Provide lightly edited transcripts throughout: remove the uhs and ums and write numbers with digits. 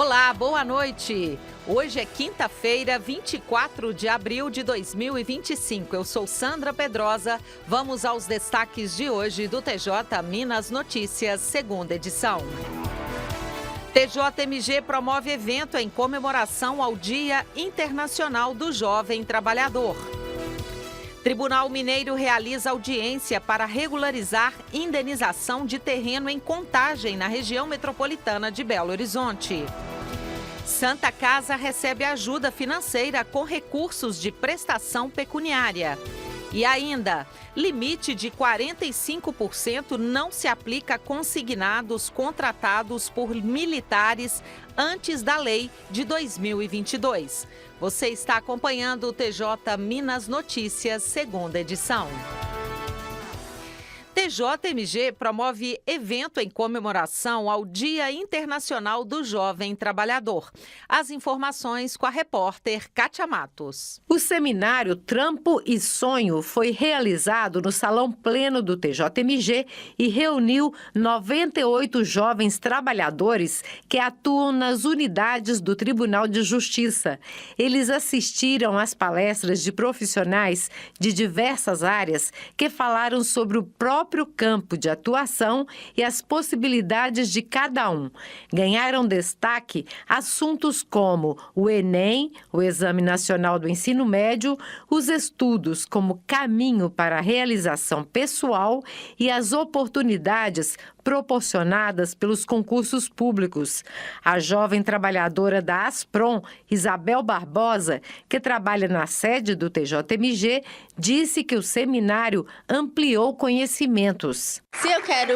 Olá, boa noite. Hoje é quinta-feira, 24 de abril de 2025. Eu sou Sandra Pedrosa. Vamos aos destaques de hoje do TJ Minas Notícias, segunda edição. TJMG promove evento em comemoração ao Dia Internacional do Jovem Trabalhador. Tribunal Mineiro realiza audiência para regularizar indenização de terreno em Contagem, na região metropolitana de Belo Horizonte. Santa Casa recebe ajuda financeira com recursos de prestação pecuniária. E ainda, limite de 45% não se aplica a consignados contratados por militares antes da lei de 2022. Você está acompanhando o TJ Minas Notícias, segunda edição. TJMG promove evento em comemoração ao Dia Internacional do Jovem Trabalhador. As informações com a repórter Kátia Matos. O seminário Trampo e Sonho foi realizado no Salão Pleno do TJMG e reuniu 98 jovens trabalhadores que atuam nas unidades do Tribunal de Justiça. Eles assistiram às palestras de profissionais de diversas áreas que falaram sobre o próprio campo de atuação e as possibilidades de cada um. Ganharam destaque assuntos como o Enem, o Exame Nacional do Ensino Médio, os estudos como caminho para a realização pessoal e as oportunidades proporcionadas pelos concursos públicos. A jovem trabalhadora da Asprom, Isabel Barbosa, que trabalha na sede do TJMG, disse que o seminário ampliou conhecimentos. Se eu quero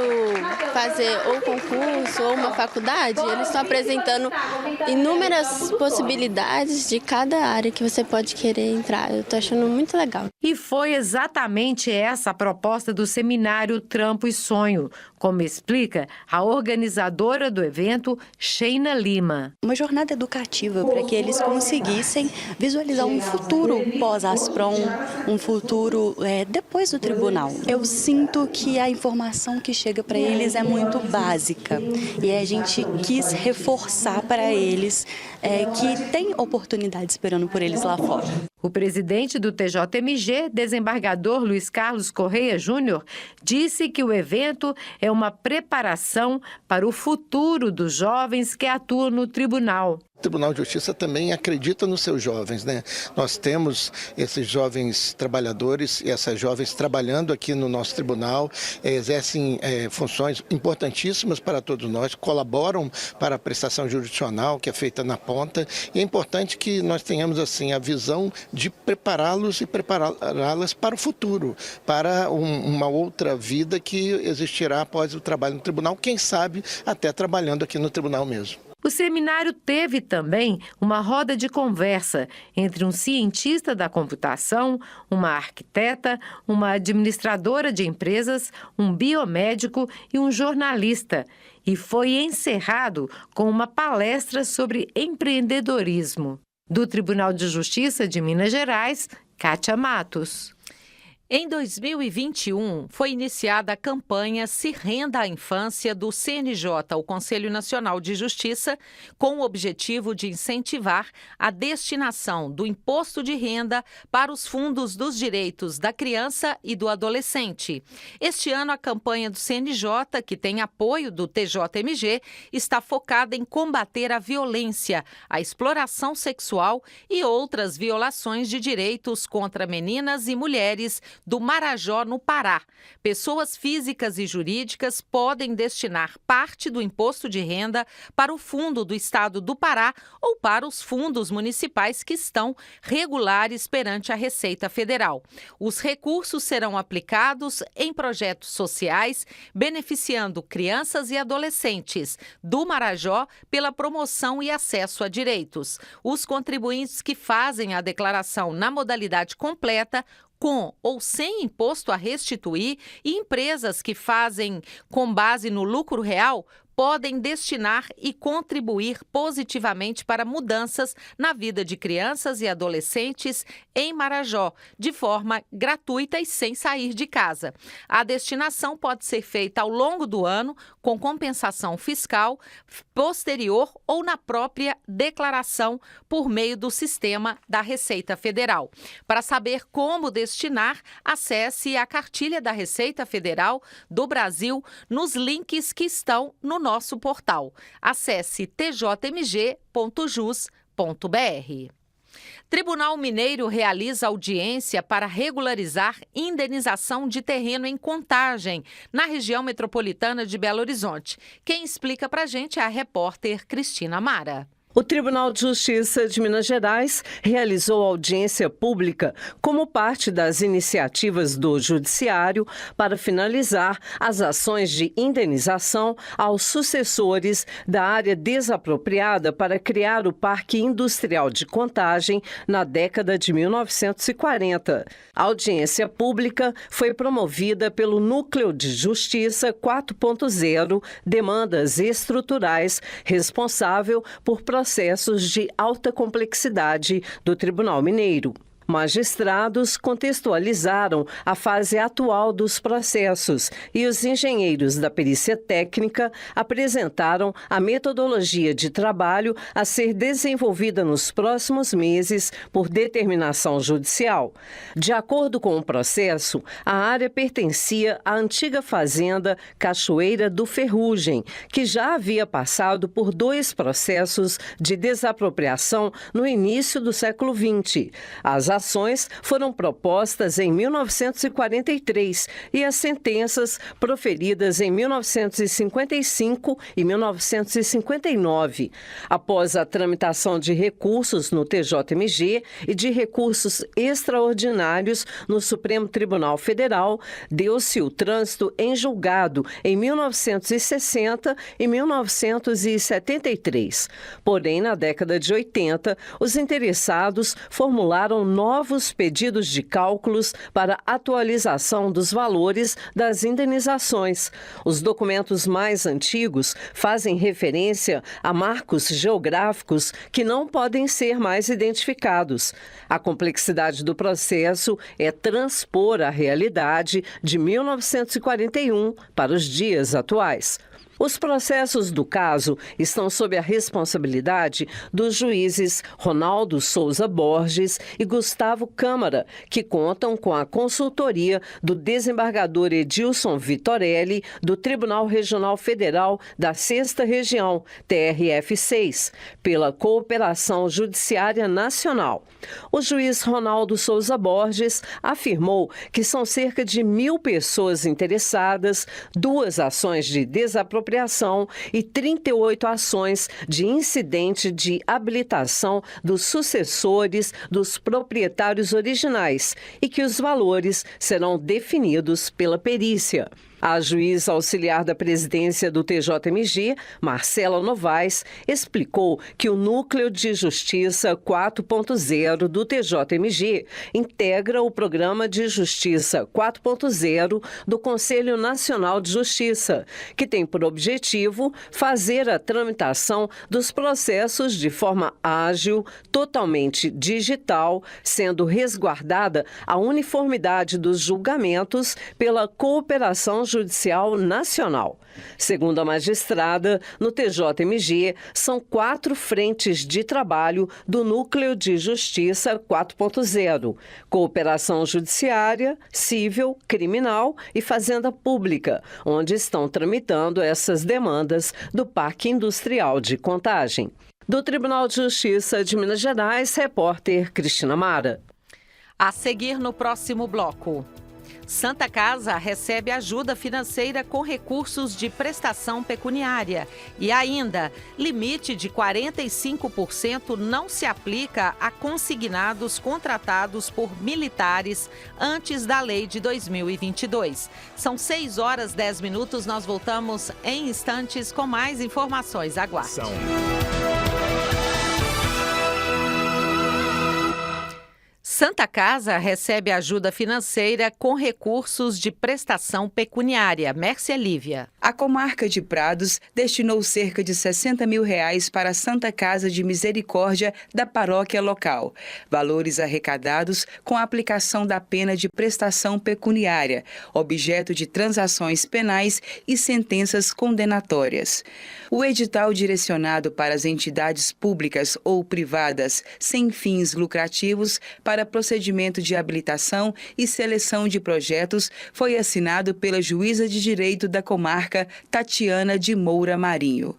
fazer ou concurso ou uma faculdade, eles estão apresentando inúmeras possibilidades de cada área que você pode querer entrar. Eu estou achando muito legal. E foi exatamente essa a proposta do seminário Trampo e Sonho, como explica a organizadora do evento, Sheina Lima. Uma jornada educativa para que eles conseguissem visualizar um futuro pós-Asprom, um futuro depois do tribunal. Eu sinto que a informação que chega para eles é muito básica e a gente quis reforçar para eles que tem oportunidade esperando por eles lá fora. O presidente do TJMG, desembargador Luiz Carlos Correia Júnior, disse que o evento é uma preparação para o futuro dos jovens que atuam no tribunal. O Tribunal de Justiça também acredita nos seus jovens, né? Nós temos esses jovens trabalhadores e essas jovens trabalhando aqui no nosso tribunal, exercem funções importantíssimas para todos nós, colaboram para a prestação jurisdicional que é feita na ponta, e é importante que nós tenhamos assim a visão de prepará-los e prepará-las para o futuro, para uma outra vida que existirá após o trabalho no tribunal, quem sabe até trabalhando aqui no tribunal mesmo. O seminário teve também uma roda de conversa entre um cientista da computação, uma arquiteta, uma administradora de empresas, um biomédico e um jornalista. E foi encerrado com uma palestra sobre empreendedorismo. Do Tribunal de Justiça de Minas Gerais, Kátia Matos. Em 2021, foi iniciada a campanha Se Renda à Infância do CNJ, o Conselho Nacional de Justiça, com o objetivo de incentivar a destinação do imposto de renda para os fundos dos direitos da criança e do adolescente. Este ano, a campanha do CNJ, que tem apoio do TJMG, está focada em combater a violência, a exploração sexual e outras violações de direitos contra meninas e mulheres do Marajó, no Pará. Pessoas físicas e jurídicas podem destinar parte do imposto de renda para o fundo do Estado do Pará ou para os fundos municipais que estão regulares perante a Receita Federal. Os recursos serão aplicados em projetos sociais, beneficiando crianças e adolescentes do Marajó pela promoção e acesso a direitos. Os contribuintes que fazem a declaração na modalidade completa, com ou sem imposto a restituir, e empresas que fazem com base no lucro real podem destinar e contribuir positivamente para mudanças na vida de crianças e adolescentes em Marajó, de forma gratuita e sem sair de casa. A destinação pode ser feita ao longo do ano, com compensação fiscal, posterior ou na própria declaração por meio do sistema da Receita Federal. Para saber como destinar, acesse a cartilha da Receita Federal do Brasil nos links que estão no nosso portal. Acesse tjmg.jus.br. Tribunal Mineiro realiza audiência para regularizar indenização de terreno em Contagem, na região metropolitana de Belo Horizonte. Quem explica pra gente é a repórter Cristina Mara. O Tribunal de Justiça de Minas Gerais realizou audiência pública como parte das iniciativas do Judiciário para finalizar as ações de indenização aos sucessores da área desapropriada para criar o Parque Industrial de Contagem na década de 1940. A audiência pública foi promovida pelo Núcleo de Justiça 4.0, Demandas Estruturais, responsável por processos de alta complexidade do Tribunal Mineiro. Magistrados contextualizaram a fase atual dos processos e os engenheiros da perícia técnica apresentaram a metodologia de trabalho a ser desenvolvida nos próximos meses por determinação judicial. De acordo com o processo, a área pertencia à antiga fazenda Cachoeira do Ferrugem, que já havia passado por 2 processos de desapropriação no início do século XX. As ações foram propostas em 1943 e as sentenças proferidas em 1955 e 1959. Após a tramitação de recursos no TJMG e de recursos extraordinários no Supremo Tribunal Federal, deu-se o trânsito em julgado em 1960 e 1973. Porém, na década de 80, os interessados formularam novos pedidos de cálculos para atualização dos valores das indenizações. Os documentos mais antigos fazem referência a marcos geográficos que não podem ser mais identificados. A complexidade do processo é transpor a realidade de 1941 para os dias atuais. Os processos do caso estão sob a responsabilidade dos juízes Ronaldo Souza Borges e Gustavo Câmara, que contam com a consultoria do desembargador Edilson Vitorelli, do Tribunal Regional Federal da 6ª Região, TRF6, pela Cooperação Judiciária Nacional. O juiz Ronaldo Souza Borges afirmou que são cerca de 1.000 pessoas interessadas, 2 ações de desapropriação e 38 ações de incidente de habilitação dos sucessores dos proprietários originais e que os valores serão definidos pela perícia. A juíza auxiliar da presidência do TJMG, Marcela Novaes, explicou que o Núcleo de Justiça 4.0 do TJMG integra o Programa de Justiça 4.0 do Conselho Nacional de Justiça, que tem por objetivo fazer a tramitação dos processos de forma ágil, totalmente digital, sendo resguardada a uniformidade dos julgamentos pela Cooperação Judicial Nacional. Segundo a magistrada, no TJMG são 4 frentes de trabalho do Núcleo de Justiça 4.0: Cooperação Judiciária, Civil, Criminal e Fazenda Pública, onde estão tramitando essas demandas do Parque Industrial de Contagem. Do Tribunal de Justiça de Minas Gerais, repórter Cristina Mara. A seguir no próximo bloco. Santa Casa recebe ajuda financeira com recursos de prestação pecuniária. E ainda, limite de 45% não se aplica a consignados contratados por militares antes da lei de 2022. São 6h10, nós voltamos em instantes com mais informações. Aguarde. Santa Casa recebe ajuda financeira com recursos de prestação pecuniária. Mércia Lívia. A comarca de Prados destinou cerca de R$60 mil para a Santa Casa de Misericórdia da paróquia local. Valores arrecadados com a aplicação da pena de prestação pecuniária, objeto de transações penais e sentenças condenatórias. O edital direcionado para as entidades públicas ou privadas sem fins lucrativos para procedimento de habilitação e seleção de projetos foi assinado pela juíza de direito da comarca, Tatiana de Moura Marinho.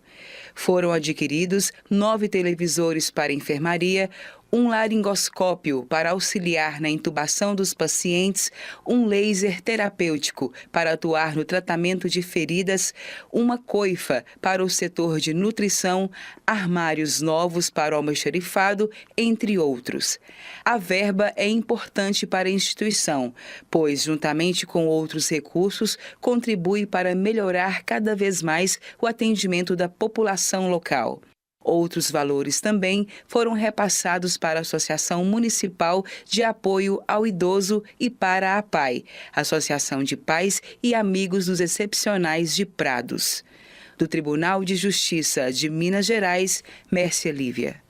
Foram adquiridos 9 televisores para enfermaria, um laringoscópio para auxiliar na intubação dos pacientes, um laser terapêutico para atuar no tratamento de feridas, uma coifa para o setor de nutrição, armários novos para o almoxarifado, entre outros. A verba é importante para a instituição, pois, juntamente com outros recursos, contribui para melhorar cada vez mais o atendimento da população local. Outros valores também foram repassados para a Associação Municipal de Apoio ao Idoso e para a APAI, Associação de Pais e Amigos dos Excepcionais de Prados. Do Tribunal de Justiça de Minas Gerais, Mércia Lívia.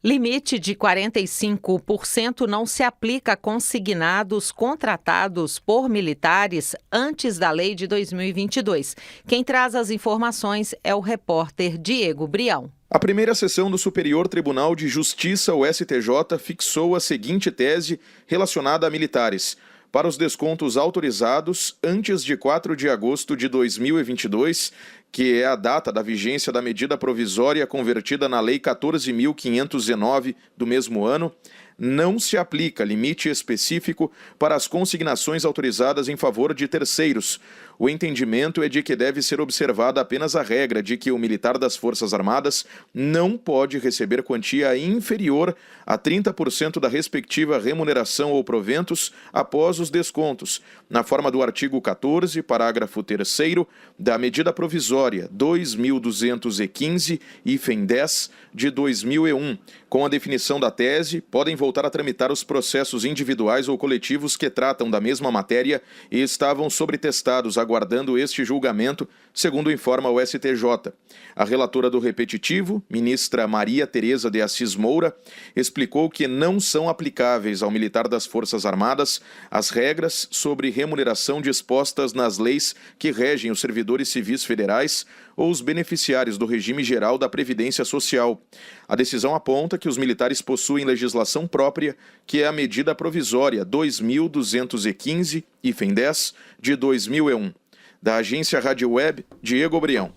Limite de 45% não se aplica a consignados contratados por militares antes da lei de 2022. Quem traz as informações é o repórter Diego Brião. A primeira sessão do Superior Tribunal de Justiça, o STJ, fixou a seguinte tese relacionada a militares. Para os descontos autorizados antes de 4 de agosto de 2022, que é a data da vigência da medida provisória convertida na Lei 14.519 do mesmo ano, não se aplica limite específico para as consignações autorizadas em favor de terceiros. O entendimento é de que deve ser observada apenas a regra de que o militar das Forças Armadas não pode receber quantia inferior a 30% da respectiva remuneração ou proventos após os descontos, na forma do artigo 14, parágrafo 3º, da medida provisória 2.215, hífen 10, de 2001. Com a definição da tese, podem voltar a tramitar os processos individuais ou coletivos que tratam da mesma matéria e estavam sobretestados aguardando este julgamento, segundo informa o STJ. A relatora do repetitivo, ministra Maria Tereza de Assis Moura, explicou que não são aplicáveis ao militar das Forças Armadas as regras sobre remuneração dispostas nas leis que regem os servidores civis federais ou os beneficiários do regime geral da Previdência Social. A decisão aponta que os militares possuem legislação própria, que é a medida provisória 2.215, hífen 10, de 2001. Da agência Rádio Web, Diego Brião.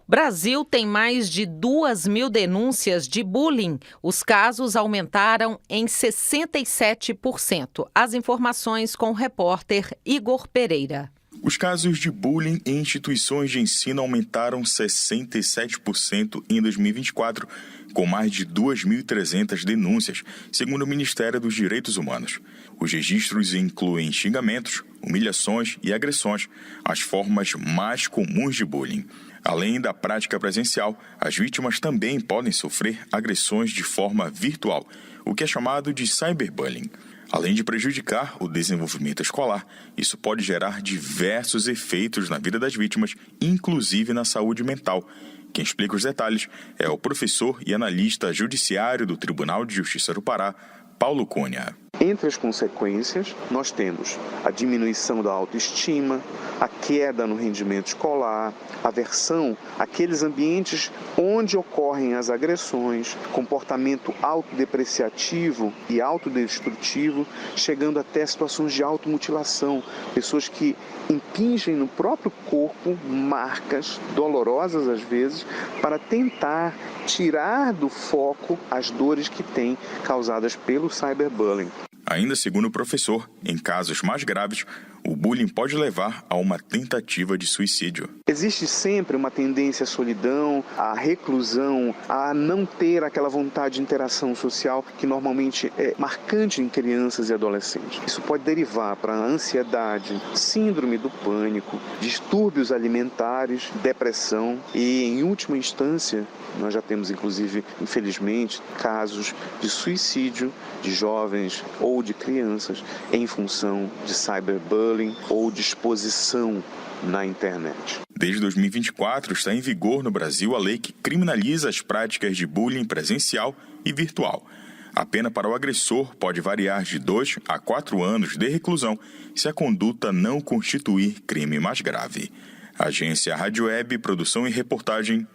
Brasil tem mais de 2.000 denúncias de bullying. Os casos aumentaram em 67%. As informações com o repórter Igor Pereira. Os casos de bullying em instituições de ensino aumentaram 67% em 2024, com mais de 2.300 denúncias, segundo o Ministério dos Direitos Humanos. Os registros incluem xingamentos, humilhações e agressões, as formas mais comuns de bullying. Além da prática presencial, as vítimas também podem sofrer agressões de forma virtual, o que é chamado de cyberbullying. Além de prejudicar o desenvolvimento escolar, isso pode gerar diversos efeitos na vida das vítimas, inclusive na saúde mental. Quem explica os detalhes é o professor e analista judiciário do Tribunal de Justiça do Pará, Paulo Cunha. Entre as consequências, nós temos a diminuição da autoestima, a queda no rendimento escolar, aversão àqueles ambientes onde ocorrem as agressões, comportamento autodepreciativo e autodestrutivo, chegando até situações de automutilação, pessoas que impingem no próprio corpo marcas dolorosas às vezes para tentar tirar do foco as dores que têm causadas pelo cyberbullying. Ainda segundo o professor, em casos mais graves, o bullying pode levar a uma tentativa de suicídio. Existe sempre uma tendência à solidão, à reclusão, a não ter aquela vontade de interação social que normalmente é marcante em crianças e adolescentes. Isso pode derivar para a ansiedade, síndrome do pânico, distúrbios alimentares, depressão e, em última instância, nós já temos, inclusive, infelizmente, casos de suicídio de jovens ou de crianças em função de cyberbullying ou de exposição na internet. Desde 2024, está em vigor no Brasil a lei que criminaliza as práticas de bullying presencial e virtual. A pena para o agressor pode variar de 2 a 4 anos de reclusão se a conduta não constituir crime mais grave. Agência Rádio Web, produção e reportagem,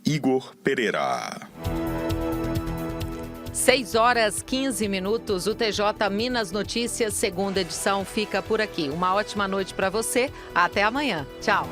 Igor Pereira. 6h15. O TJ Minas Notícias, segunda edição, fica por aqui. Uma ótima noite para você. Até amanhã. Tchau.